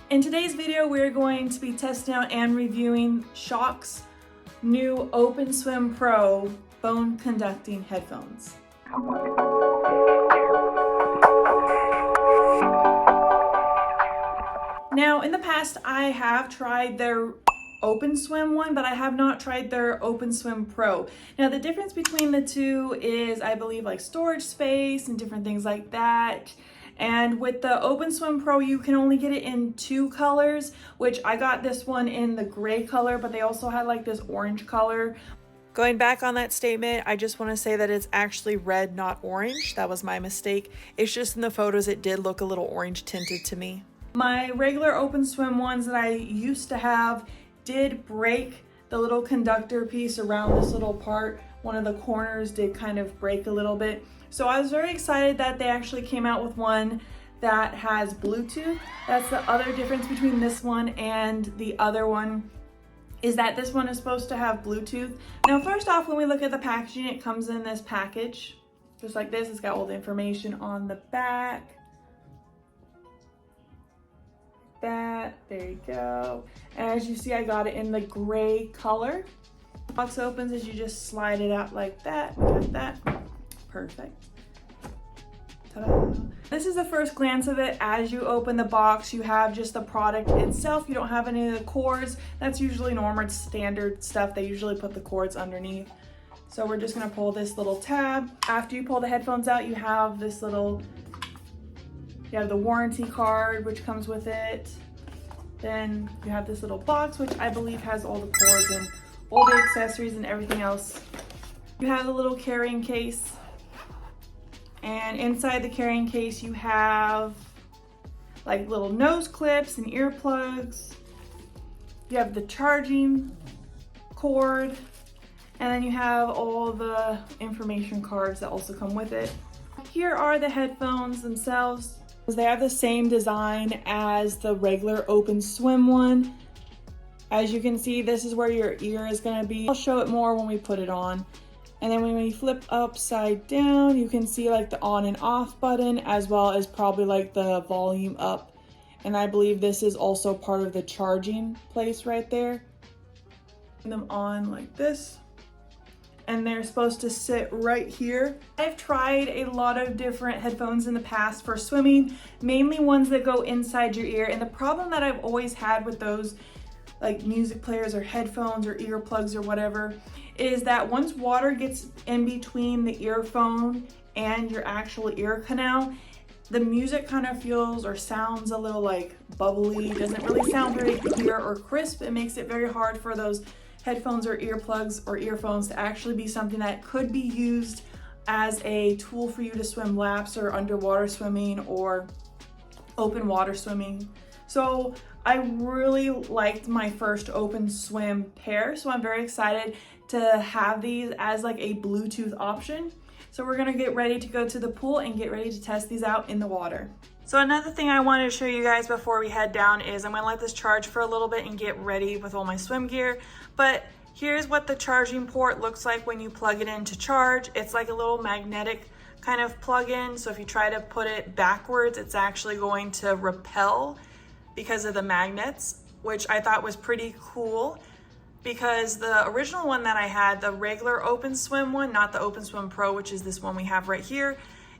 In today's video, we're going to be testing out and reviewing Shokz new OpenSwim Pro bone conducting headphones. Now, in the past, I have tried their OpenSwim one, but I have not tried their OpenSwim Pro. Now, the difference between the two is, I believe, like storage space and different things like that. And with the OpenSwim Pro, you can only get it in two colors, which I got this one in the gray color, but they also had like this orange color. Going back on that statement, I just want to say that it's actually red, not orange. That was my mistake. It's just in the photos, it did look a little orange tinted to me. My regular OpenSwim ones that I used to have did break the little conductor piece around this little part. One of the corners did kind of break a little bit. So I was very excited that they actually came out with one that has Bluetooth. That's the other difference between this one and the other one, is that this one is supposed to have Bluetooth. Now, first off, when we look at the packaging, it comes in this package, just like this. It's got all the information on the back. There you go. And as you see, I got it in the gray color. The box opens as you just slide it out like that. We got that. Perfect. Ta-da. This is the first glance of it. As you open the box, you have just the product itself. You don't have any of the cords. That's usually normal, standard stuff. They usually put the cords underneath. So we're just gonna pull this little tab. After you pull the headphones out, you have this little, you have the warranty card, which comes with it. Then you have this little box, which I believe has all the cords and all the accessories and everything else. You have a little carrying case. And inside the carrying case, you have like little nose clips and earplugs. You have the charging cord. And then you have all the information cards that also come with it. Here are the headphones themselves. They have the same design as the regular OpenSwim one. As you can see, this is where your ear is going to be. I'll show it more when we put it on. And then when we flip upside down, you can see like the on and off button, as well as probably like the volume up. And I believe this is also part of the charging place right there. Put them on like this. And they're supposed to sit right here. I've tried a lot of different headphones in the past for swimming, mainly ones that go inside your ear. And the problem that I've always had with those like music players or headphones or earplugs or whatever, is that once water gets in between the earphone and your actual ear canal, the music kind of feels or sounds a little like bubbly. It doesn't really sound very clear or crisp. It makes it very hard for those headphones or earplugs or earphones to actually be something that could be used as a tool for you to swim laps or underwater swimming or open water swimming. So I really liked my first OpenSwim pair, so I'm very excited to have these as like a Bluetooth option. So we're gonna get ready to go to the pool and get ready to test these out in the water. So another thing I wanted to show you guys before we head down is I'm gonna let this charge for a little bit and get ready with all my swim gear. But here's what the charging port looks like when you plug it in to charge. It's like a little magnetic kind of plug-in. So if you try to put it backwards, it's actually going to repel because of the magnets, which I thought was pretty cool, because the original one that I had, the regular OpenSwim one, not the OpenSwim Pro, which is this one we have right here,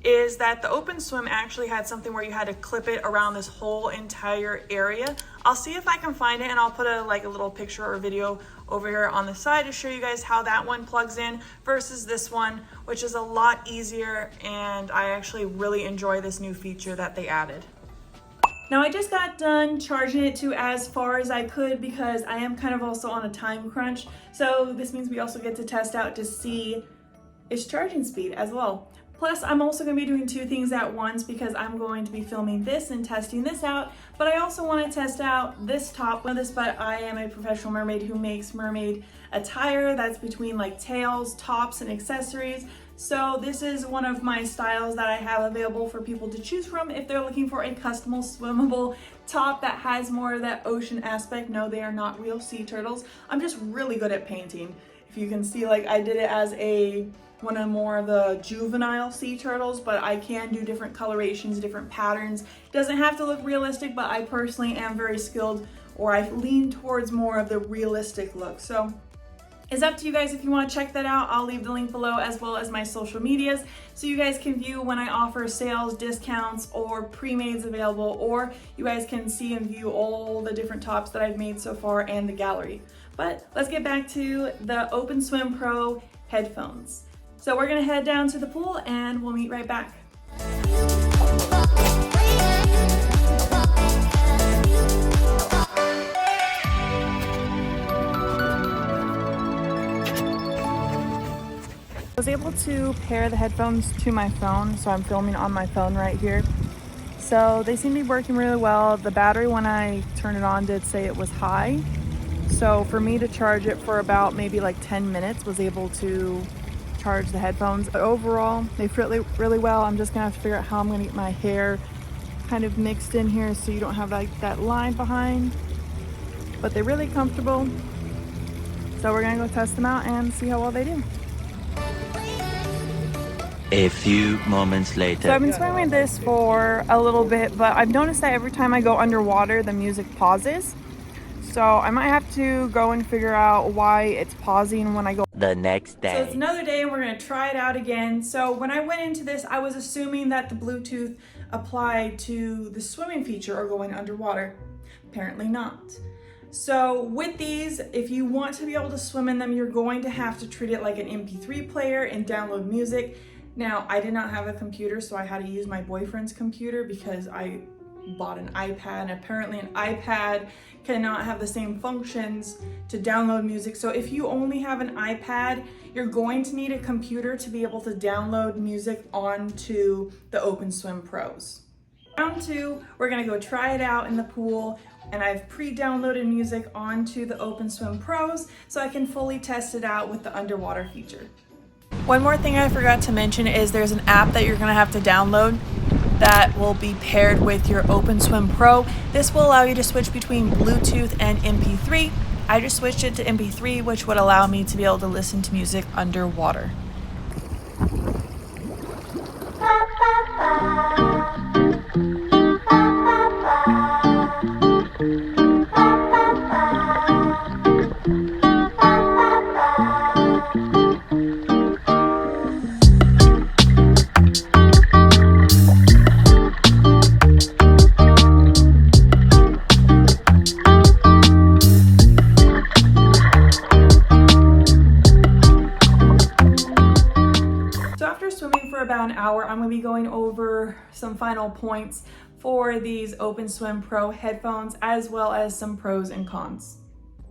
is that the OpenSwim actually had something where you had to clip it around this whole entire area. I'll see if I can find it, and I'll put a little picture or video over here on the side to show you guys how that one plugs in versus this one, which is a lot easier, and I actually really enjoy this new feature that they added. Now, I just got done charging it to as far as I could because I am kind of also on a time crunch. So this means we also get to test out to see its charging speed as well. Plus, I'm also going to be doing two things at once because I'm going to be filming this and testing this out, but I also want to test out this top with this, but I am a professional mermaid who makes mermaid attire. That's between like tails, tops, and accessories. So this is one of my styles that I have available for people to choose from if they're looking for a customable swimmable top that has more of that ocean aspect. No, they are not real sea turtles. I'm just really good at painting. If you can see, like I did it as one of more of the juvenile sea turtles, but I can do different colorations, different patterns. It doesn't have to look realistic, but I personally am very skilled, or I lean towards more of the realistic look. So it's up to you guys if you want to check that out. I'll leave the link below, as well as my social medias, so you guys can view when I offer sales, discounts, or pre-mades available, or you guys can see and view all the different tops that I've made so far and the gallery. But let's get back to the OpenSwim Pro headphones. So we're gonna head down to the pool and we'll meet right back. I was able to pair the headphones to my phone, so I'm filming on my phone right here. So they seem to be working really well. The battery, when I turned it on, did say it was high. So for me to charge it for about maybe like 10 minutes, was able to charge the headphones. But overall, they fit really well. I'm just gonna have to figure out how I'm gonna get my hair kind of mixed in here so you don't have like that line behind. But they're really comfortable. So we're gonna go test them out and see how well they do. A few moments later. So I've been swimming this for a little bit, but I've noticed that every time I go underwater, the music pauses. So I might have to go and figure out why it's pausing when I go. The next day. So it's another day and we're gonna try it out again. So when I went into this, I was assuming that the Bluetooth applied to the swimming feature or going underwater. Apparently not. So with these, if you want to be able to swim in them, you're going to have to treat it like an MP3 player and download music. Now, I did not have a computer, so I had to use my boyfriend's computer because I bought an iPad, and apparently an iPad cannot have the same functions to download music. So if you only have an iPad, you're going to need a computer to be able to download music onto the OpenSwim Pros. Round 2, we're gonna go try it out in the pool, and I've pre-downloaded music onto the OpenSwim Pros so I can fully test it out with the underwater feature. One more thing I forgot to mention is there's an app that you're gonna have to download that will be paired with your OpenSwim Pro. This will allow you to switch between Bluetooth and MP3. I just switched it to MP3, which would allow me to be able to listen to music underwater. About an hour, I'm going to be going over some final points for these OpenSwim Pro headphones, as well as some pros and cons.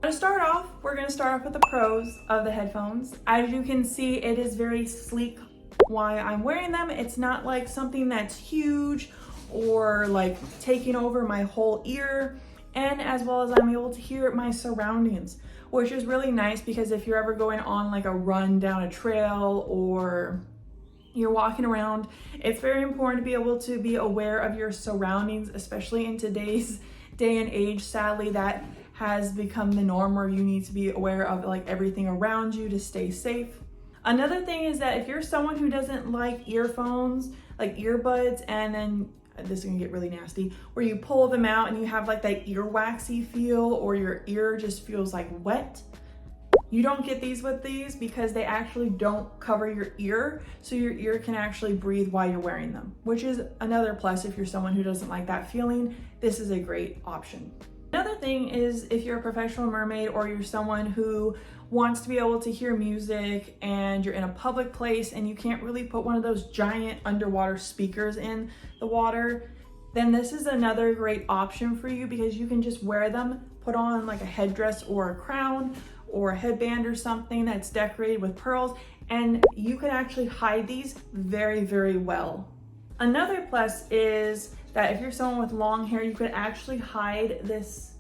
To start off, we're going to start off with the pros of the headphones. As you can see, it is very sleek while I'm wearing them. It's not like something that's huge or like taking over my whole ear, and as well as I'm able to hear my surroundings, which is really nice because if you're ever going on like a run down a trail or you're walking around, it's very important to be able to be aware of your surroundings, especially in today's day and age. Sadly, that has become the norm where you need to be aware of like everything around you to stay safe. Another thing is that if you're someone who doesn't like earphones, like earbuds, and then this is gonna get really nasty, where you pull them out and you have like that earwaxy feel, or your ear just feels like wet, you don't get these with these because they actually don't cover your ear, so your ear can actually breathe while you're wearing them, which is another plus. If you're someone who doesn't like that feeling, this is a great option. Another thing is if you're a professional mermaid, or you're someone who wants to be able to hear music and you're in a public place and you can't really put one of those giant underwater speakers in the water, then this is another great option for you because you can just wear them, put on like a headdress or a crown or a headband or something that's decorated with pearls, and you can actually hide these very, very well. Another plus is that if you're someone with long hair, you could actually hide this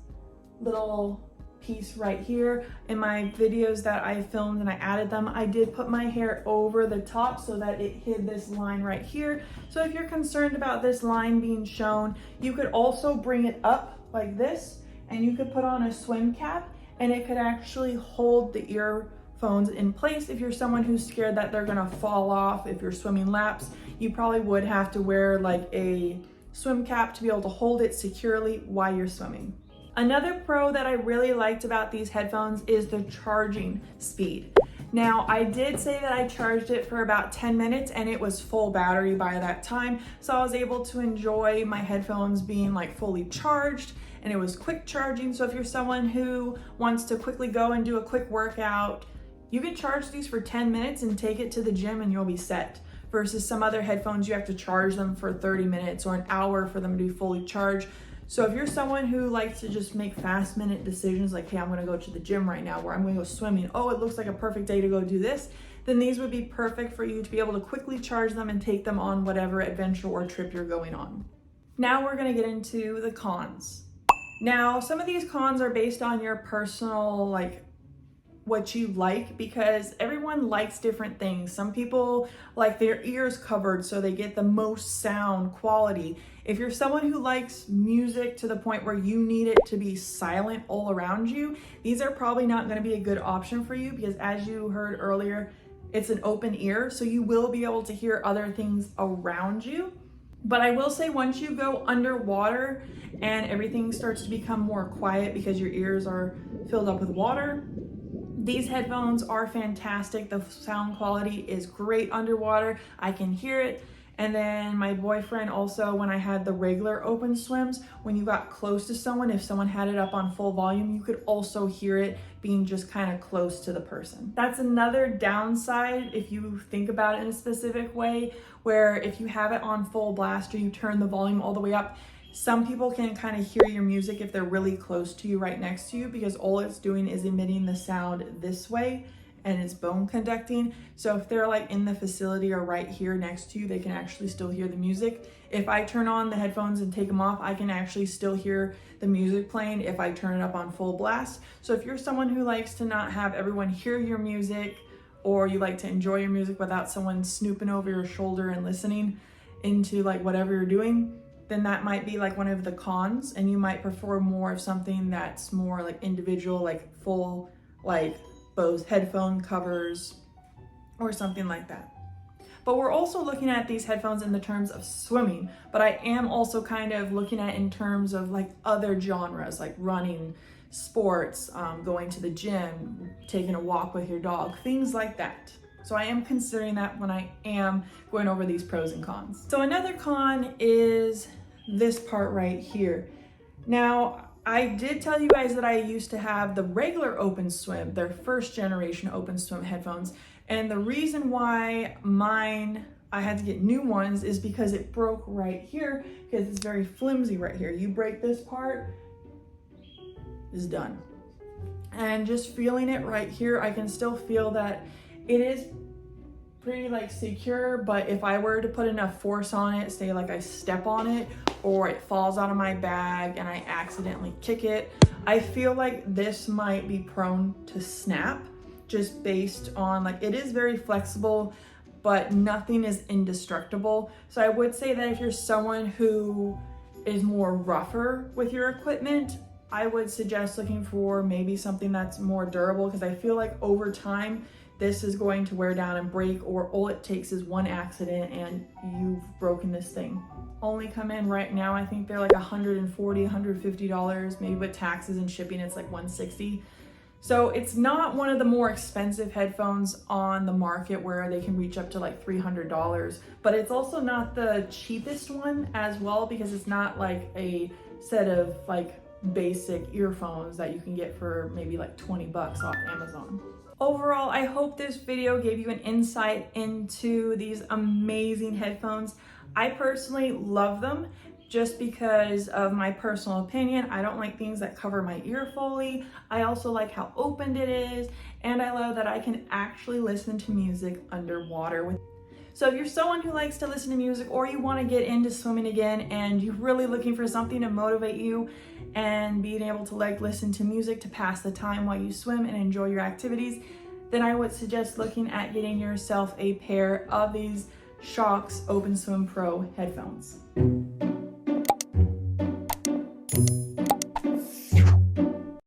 little piece right here. In my videos that I filmed and I added them, I did put my hair over the top so that it hid this line right here. So if you're concerned about this line being shown, you could also bring it up like this, and you could put on a swim cap, and it could actually hold the ear headphones in place. If you're someone who's scared that they're gonna fall off if you're swimming laps, you probably would have to wear like a swim cap to be able to hold it securely while you're swimming. Another pro that I really liked about these headphones is the charging speed. Now, I did say that I charged it for about 10 minutes and it was full battery by that time. So I was able to enjoy my headphones being like fully charged, and it was quick charging. So if you're someone who wants to quickly go and do a quick workout, you can charge these for 10 minutes and take it to the gym and you'll be set. Versus some other headphones, you have to charge them for 30 minutes or an hour for them to be fully charged. So if you're someone who likes to just make fast minute decisions like, hey, I'm gonna go to the gym right now, or I'm gonna go swimming, oh, it looks like a perfect day to go do this, then these would be perfect for you to be able to quickly charge them and take them on whatever adventure or trip you're going on. Now we're gonna get into the cons. Now, some of these cons are based on your personal, like, what you like, because everyone likes different things. Some people like their ears covered so they get the most sound quality. If you're someone who likes music to the point where you need it to be silent all around you, these are probably not going to be a good option for you, because as you heard earlier, it's an open ear, so you will be able to hear other things around you. But I will say, once you go underwater and everything starts to become more quiet because your ears are filled up with water, these headphones are fantastic. The sound quality is great underwater. I can hear it. And then my boyfriend also, when I had the regular OpenSwims, when you got close to someone, if someone had it up on full volume, you could also hear it being just kind of close to the person. That's another downside if you think about it in a specific way, where if you have it on full blast or you turn the volume all the way up, some people can kind of hear your music if they're really close to you, right next to you, because all it's doing is emitting the sound this way and it's bone conducting. So if they're like in the facility or right here next to you, they can actually still hear the music. If I turn on the headphones and take them off, I can actually still hear the music playing if I turn it up on full blast. So if you're someone who likes to not have everyone hear your music, or you like to enjoy your music without someone snooping over your shoulder and listening into like whatever you're doing, then that might be like one of the cons, and you might prefer more of something that's more like individual, like full, like Bose headphone covers or something like that. But we're also looking at these headphones in the terms of swimming, but I am also kind of looking at in terms of like other genres, like running, sports, going to the gym, taking a walk with your dog, things like that. So I am considering that when I am going over these pros and cons. So another con is this part right here. Now, I did tell you guys that I used to have the regular OpenSwim, their first generation OpenSwim headphones. And the reason why I had to get new ones is because it broke right here, because it's very flimsy right here. You break this part, it's done. And just feeling it right here, I can still feel that it is pretty like secure, but if I were to put enough force on it, say like I step on it or it falls out of my bag and I accidentally kick it, I feel like this might be prone to snap, just based on like, it is very flexible, but nothing is indestructible. So I would say that if you're someone who is more rougher with your equipment, I would suggest looking for maybe something that's more durable, because I feel like over time this is going to wear down and break, or all it takes is one accident and you've broken this thing. Only come in right now, I think they're like $140, $150, maybe with taxes and shipping it's like $160. So it's not one of the more expensive headphones on the market where they can reach up to like $300, but it's also not the cheapest one as well, because it's not like a set of like basic earphones that you can get for maybe like 20 bucks off Amazon. Overall, I hope this video gave you an insight into these amazing headphones. I personally love them just because of my personal opinion. I don't like things that cover my ear fully. I also like how open it is, and I love that I can actually listen to music underwater. So if you're someone who likes to listen to music, or you want to get into swimming again and you're really looking for something to motivate you and being able to like listen to music to pass the time while you swim and enjoy your activities, then I would suggest looking at getting yourself a pair of these Shokz OpenSwim Pro headphones.